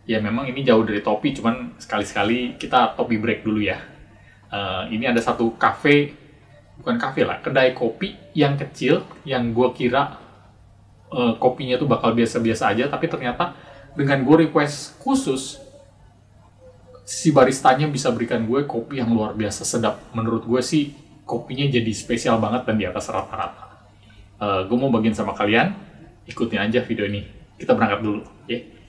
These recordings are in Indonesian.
Ya memang ini jauh dari topi, cuman sekali-sekali kita topi break dulu ya. Ini ada satu kafe, bukan kafe lah, kedai kopi yang kecil, yang gue kira kopinya tuh bakal biasa-biasa aja, tapi ternyata dengan gue request khusus, si baristanya bisa berikan gue kopi yang luar biasa sedap. Menurut gue sih, kopinya jadi spesial banget dan di atas rata-rata. Gue mau bagiin sama kalian, ikutin aja video ini. Kita berangkat dulu, ya.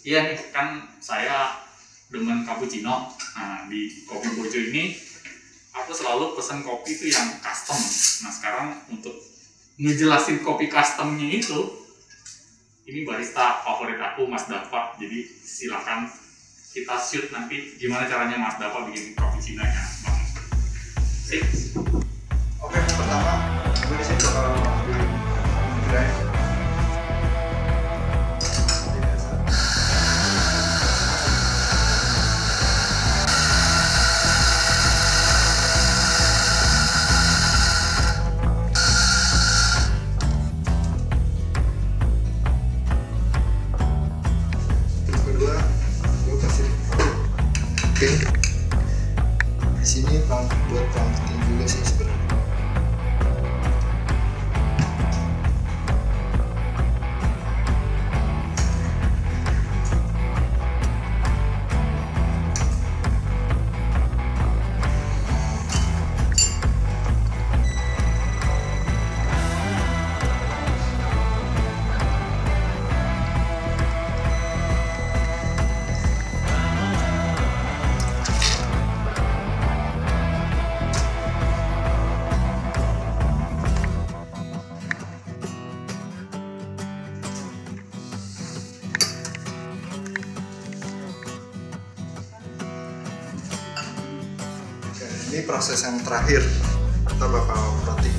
Iya nih, kan saya demen cappuccino. Nah, di Kopi Bojo ini aku selalu pesen kopi itu yang custom. Nah, sekarang untuk ngejelasin kopi customnya itu, ini barista favorit aku, Mas Dava. Jadi silakan kita shoot nanti gimana caranya Mas Dava bikin cappuccino nya, Bang. Sip. Oke, pertama gue di sini bakal ambil drive. Oke, di sini buat pumpkin juga sih sebenarnya. Ini proses yang terakhir, kita bakal roti.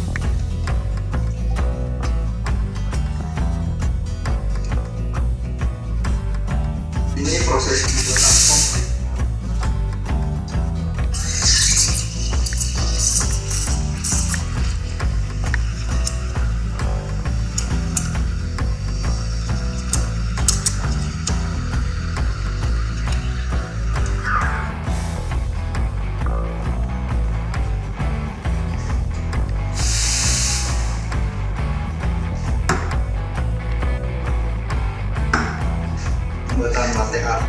Ini proses pembuatan foam. Pembuatan latte art.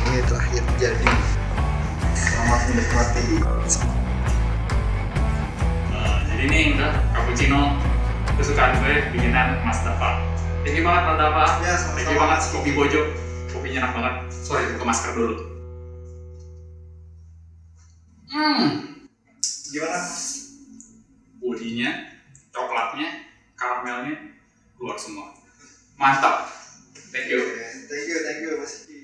Ini terakhir jadi. Selamat menikmati. Jadi ini udah cappuccino kesukaan gue, bikinan Mas Dava. Thank you banget Mas Dava. Ya, sama-sama. Thank you banget Kopi Bojo. Kopinya enak banget. Sorry, buka masker dulu. Gimana? Bodinya, coklatnya, karamelnya keluar semua. Mantap. Thank you. Thank you Mas Iki.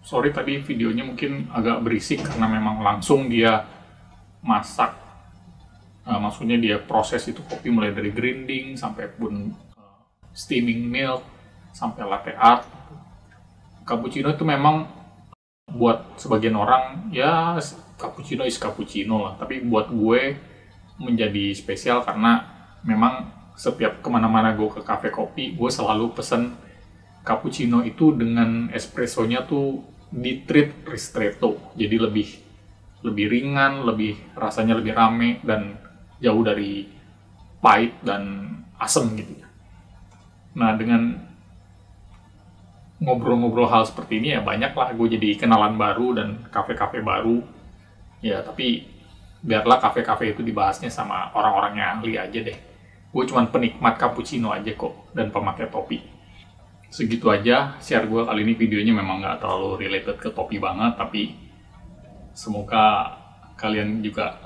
Sorry tadi videonya mungkin agak berisik karena memang langsung dia masak. Maksudnya dia proses itu kopi mulai dari grinding sampai pun steaming milk sampai latte art. Cappuccino itu memang buat sebagian orang ya cappuccino is cappuccino lah, tapi buat gue menjadi spesial karena memang setiap kemana-mana gue ke cafe kopi, gue selalu pesen cappuccino itu dengan espressonya tuh di treat ristretto, jadi lebih ringan, rasanya lebih rame dan jauh dari pahit dan asem gitu. Nah dengan ngobrol-ngobrol hal seperti ini ya banyak lah gue jadi kenalan baru dan kafe-kafe baru. Ya tapi biarlah kafe-kafe itu dibahasnya sama orang-orang yang ahli aja deh. Gue cuman penikmat cappuccino aja kok dan pemakai topi. Segitu aja share gue kali ini, videonya memang nggak terlalu related ke topi banget, tapi semoga kalian juga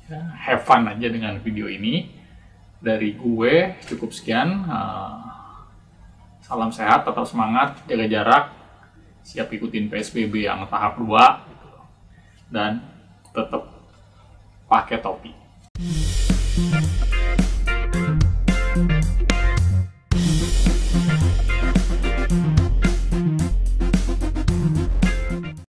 ya, have fun aja dengan video ini. Dari gue cukup sekian. Salam sehat, tetap semangat, jaga jarak, siap ikutin PSBB yang tahap 2, dan tetap pakai topi.